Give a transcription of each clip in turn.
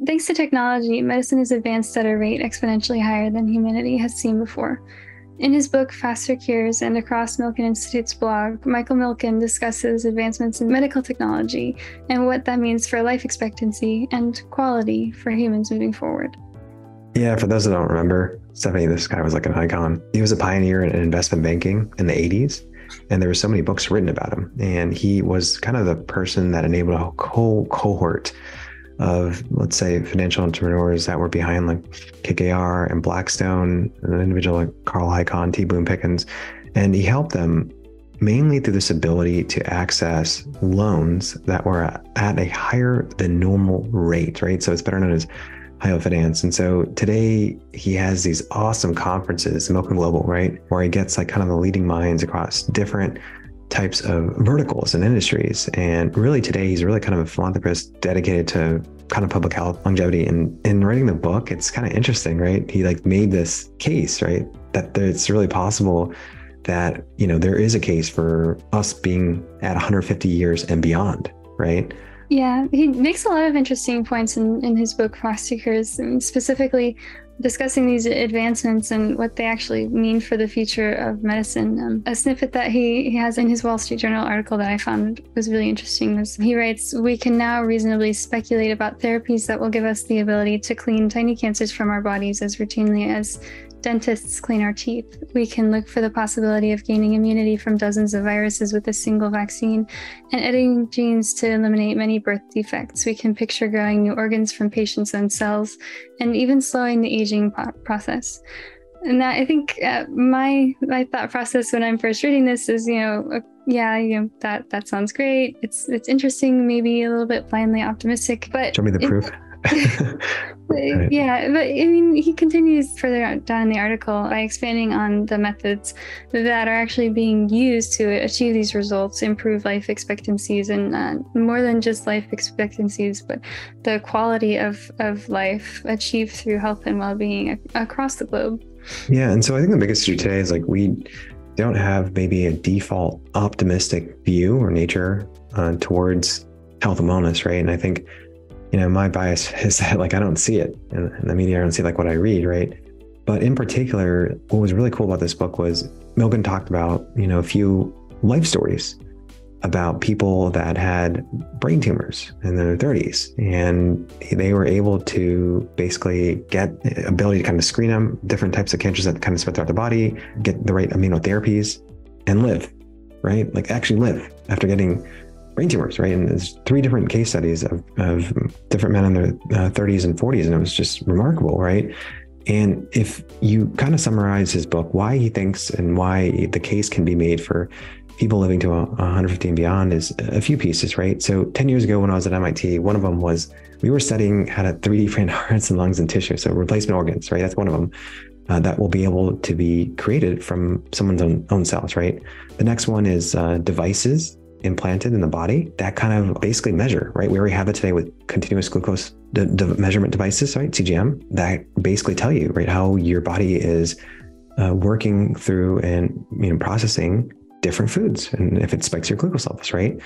Thanks to technology, medicine has advanced at a rate exponentially higher than humanity has seen before. In his book, Faster Cures, and across Milken Institute's blog, Michael Milken discusses advancements in medical technology and what that means for life expectancy and quality for humans moving forward. Yeah, for those that don't remember, Stephanie, this guy was like an icon. He was a pioneer in investment banking in the 80s, and there were so many books written about him. And he was kind of the person that enabled a whole cohort of, let's say, financial entrepreneurs that were behind like KKR and Blackstone, and an individual like Carl Icahn, T. Boone Pickens. And he helped them mainly through this ability to access loans that were at a higher than normal rate, right? So it's better known as high-yield finance. And so today he has these awesome conferences, Milken Global, right? Where he gets like kind of the leading minds across different types of verticals and industries. And really today, he's really kind of a philanthropist dedicated to kind of public health, longevity. And in writing the book, it's kind of interesting, right? He like made this case, right? That it's really possible that, there is a case for us being at 150 years and beyond, right? Yeah, he makes a lot of interesting points in his book, Faster Cures, specifically discussing these advancements and what they actually mean for the future of medicine. A snippet that he has in his Wall Street Journal article that I found was really interesting was he writes, "We can now reasonably speculate about therapies that will give us the ability to clean tiny cancers from our bodies as routinely as dentists clean our teeth. We can look for the possibility of gaining immunity from dozens of viruses with a single vaccine and editing genes to eliminate many birth defects. We can picture growing new organs from patients' own cells and even slowing the aging process." And that, I think, my thought process when I'm first reading this is, that sounds great. It's interesting, maybe a little bit blindly optimistic, but show me the proof. Right. Yeah, but I mean, he continues further down in the article by expanding on the methods that are actually being used to achieve these results, improve life expectancies, and more than just life expectancies, but the quality of life achieved through health and well-being across the globe. Yeah, and so I think the biggest issue today is like we don't have maybe a default optimistic view or nature towards health and wellness, right? And I think my bias is that like I don't see it in the media. I don't see like what I read, right? But in particular, what was really cool about this book was Milken talked about, a few life stories about people that had brain tumors in their 30s, and they were able to basically get the ability to kind of screen them, different types of cancers that kind of spread throughout the body, get the right immunotherapies, and live, right? Like actually live after getting brain tumors, right? And there's 3 different case studies of different men in their 30s and 40s, and it was just remarkable, right? And if you kind of summarize his book, why he thinks and why the case can be made for people living to 150 and beyond is a few pieces, right? So 10 years ago when I was at MIT, one of them was we were studying how to 3D print hearts and lungs and tissue, so replacement organs, right? That's one of them. That will be able to be created from someone's own cells, right? The next one is devices implanted in the body that kind of basically measure, right? We already have it today with continuous glucose measurement devices, right? CGM, that basically tell you, right, how your body is working through and processing different foods and if it spikes your glucose levels, right?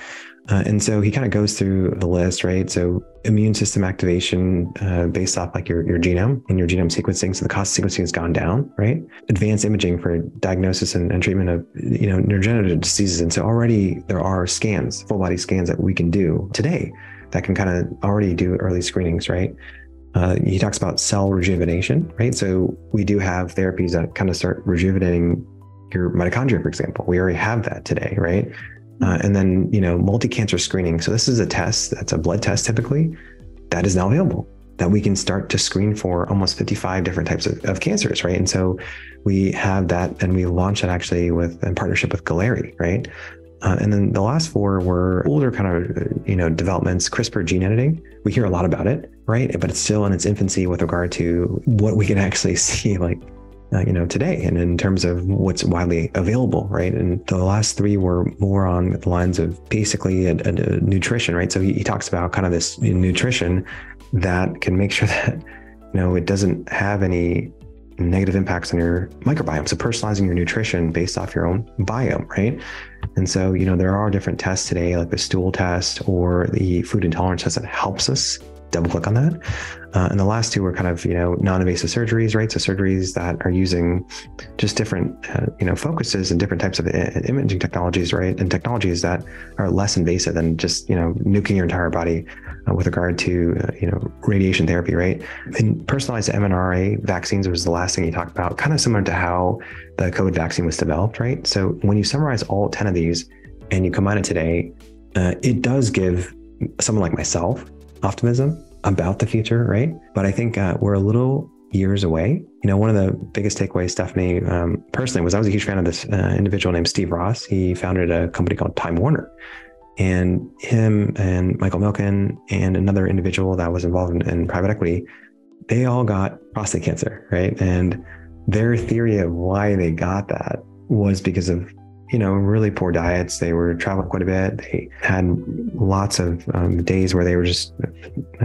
And so he kind of goes through the list, right? So immune system activation based off like your genome and your genome sequencing. So the cost of sequencing has gone down, right? Advanced imaging for diagnosis and treatment of, neurodegenerative diseases. And so already there are scans, full body scans that we can do today that can kind of already do early screenings, right? He talks about cell rejuvenation, right? So we do have therapies that kind of start rejuvenating your mitochondria, for example. We already have that today, right? And then, multi-cancer screening. So this is a test, that's a blood test typically, that is now available, that we can start to screen for almost 55 different types of cancers, right? And so we have that, and we launched it actually in partnership with Galleri, right? And then the last 4 were older kind of, developments, CRISPR gene editing. We hear a lot about it, right? But it's still in its infancy with regard to what we can actually see, like, today, and in terms of what's widely available, right? And the last 3 were more on the lines of basically a nutrition, right? So he talks about kind of this nutrition that can make sure that, it doesn't have any negative impacts on your microbiome. So personalizing your nutrition based off your own biome, right? And so, there are different tests today, like the stool test or the food intolerance test that helps us double click on that. And the last two were kind of, non-invasive surgeries, right? So surgeries that are using just different, focuses and different types of imaging technologies, right? And technologies that are less invasive than just, nuking your entire body with regard to, radiation therapy, right? And personalized mRNA vaccines was the last thing you talked about, kind of similar to how the COVID vaccine was developed, right? So when you summarize all 10 of these and you combine it today, it does give someone like myself optimism about the future, right? But I think we're a little years away. One of the biggest takeaways, Stephanie, personally, was I was a huge fan of this individual named Steve Ross. He founded a company called Time Warner. And him and Michael Milken and another individual that was involved in private equity, they all got prostate cancer, right? And their theory of why they got that was because of really poor diets. They were traveling quite a bit. They had lots of days where they were just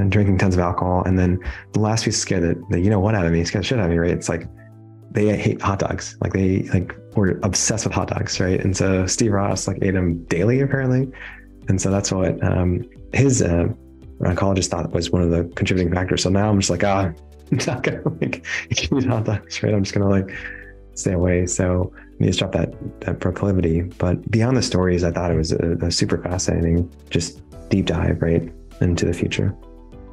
drinking tons of alcohol. And then the last piece scared out of me, scared the shit out of me, right? It's like they hate hot dogs. Like they were obsessed with hot dogs, right? And so Steve Ross ate them daily apparently. And so that's what his oncologist thought was one of the contributing factors. So now I'm just I'm not gonna eat hot dogs, right? I'm just gonna stay away. So I need to stop that proclivity. But beyond the stories, I thought it was a super fascinating, just deep dive right into the future.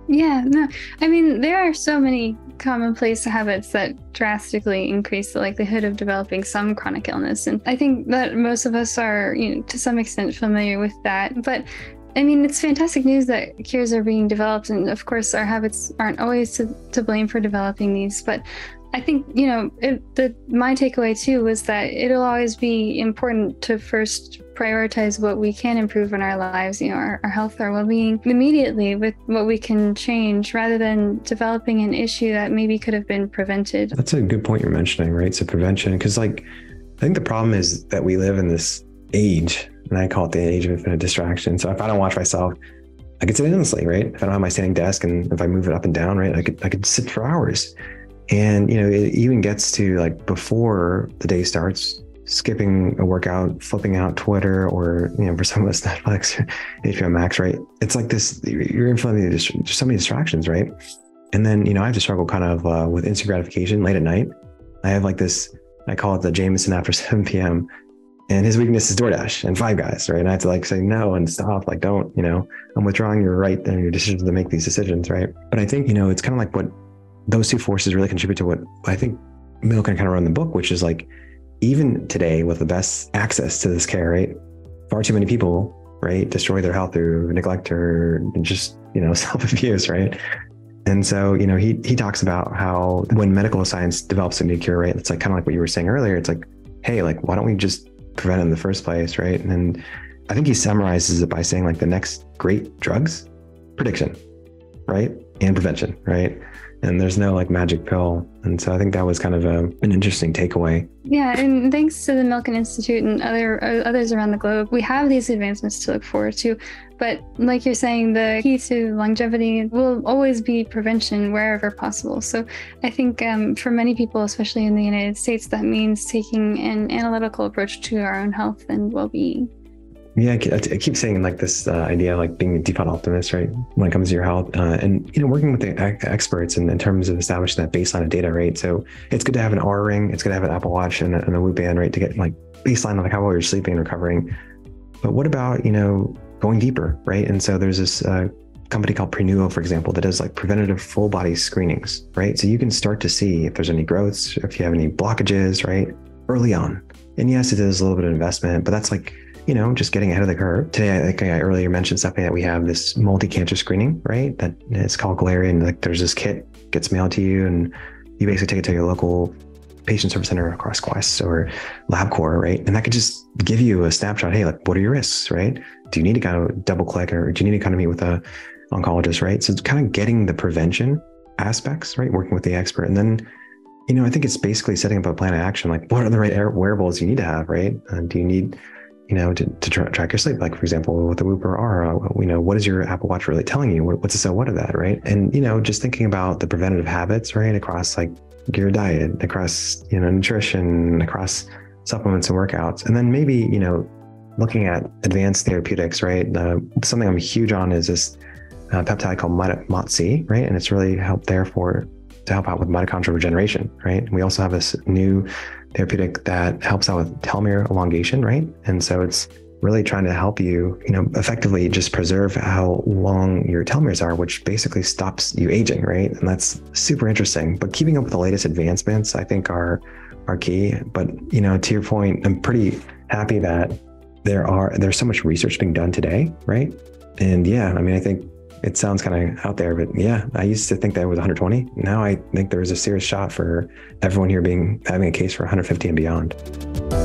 Yeah, no, I mean, there are so many commonplace habits that drastically increase the likelihood of developing some chronic illness. And I think that most of us are, to some extent familiar with that. But I mean, it's fantastic news that cures are being developed. And of course, our habits aren't always to blame for developing these. But I think, my takeaway too was that it'll always be important to first prioritize what we can improve in our lives, our health, our well-being immediately with what we can change rather than developing an issue that maybe could have been prevented. That's a good point you're mentioning, right? So prevention, because I think the problem is that we live in this age, and I call it the age of infinite distraction. So if I don't watch myself, I could sit endlessly, right? If I don't have my standing desk and if I move it up and down, right, I could sit for hours. And, it even gets to before the day starts, skipping a workout, flipping out Twitter, or, for some of us, Netflix, or HBO Max, right? It's like this, you're influencing just so many distractions, right? And then, I have to struggle kind of with instant gratification late at night. I have this, I call it the Jameson after 7 p.m. And his weakness is DoorDash and Five Guys, right? And I have to say no and stop, don't, I'm withdrawing your right and your decisions to make these decisions, right? But I think, it's kind of what those two forces really contribute to what I think Milken kind of wrote in the book, which is even today with the best access to this care, right? Far too many people, right, destroy their health through neglect or just, self-abuse, right? And so, he talks about how when medical science develops a new cure, right, it's kind of what you were saying earlier. It's hey, why don't we just prevent it in the first place, right? And I think he summarizes it by saying the next great drugs, prediction, right? And prevention, right? And there's no magic pill. And so I think that was kind of an interesting takeaway. Yeah, and thanks to the Milken Institute and others around the globe, we have these advancements to look forward to. But like you're saying, the key to longevity will always be prevention wherever possible. So I think for many people, especially in the United States, that means taking an analytical approach to our own health and well-being. Yeah, I keep saying this idea being a default optimist, right? When it comes to your health and, working with the experts in terms of establishing that baseline of data, right? So it's good to have an Oura Ring, it's good to have an Apple Watch and a Whoop band, right? To get baseline of how well you're sleeping and recovering. But what about, going deeper, right? And so there's this company called Prenuo, for example, that does preventative full body screenings, right? So you can start to see if there's any growths, if you have any blockages, right? Early on. And yes, it is a little bit of investment, but that's just getting ahead of the curve. Today, I earlier mentioned something that we have this multi-cancer screening, right? That it's called Galarian. And there's this kit gets mailed to you and you basically take it to your local patient service center across Quest or LabCorp, right? And that could just give you a snapshot. Hey, what are your risks, right? Do you need to kind of double click or do you need to kind of meet with a oncologist, right? So it's kind of getting the prevention aspects, right? Working with the expert. And then, I think it's basically setting up a plan of action. What are the right wearables you need to have, right? Do you need to track your sleep, for example, with the Whoop or Aura, what is your Apple Watch really telling you? What's the so what of that, right? And, just thinking about the preventative habits, right? Across your diet, across, nutrition, across supplements and workouts. And then maybe, looking at advanced therapeutics, right? Something I'm huge on is this peptide called MOTC, right? And it's really helped to help out with mitochondrial regeneration, right? And we also have this new therapeutic that helps out with telomere elongation, right? And so it's really trying to help you, effectively just preserve how long your telomeres are, which basically stops you aging, right? And that's super interesting. But keeping up with the latest advancements, I think are key. But, to your point, I'm pretty happy that there's so much research being done today, right? And yeah, I think it sounds kind of out there, but yeah, I used to think that it was 120. Now I think there is a serious shot for everyone here having a case for 150 and beyond.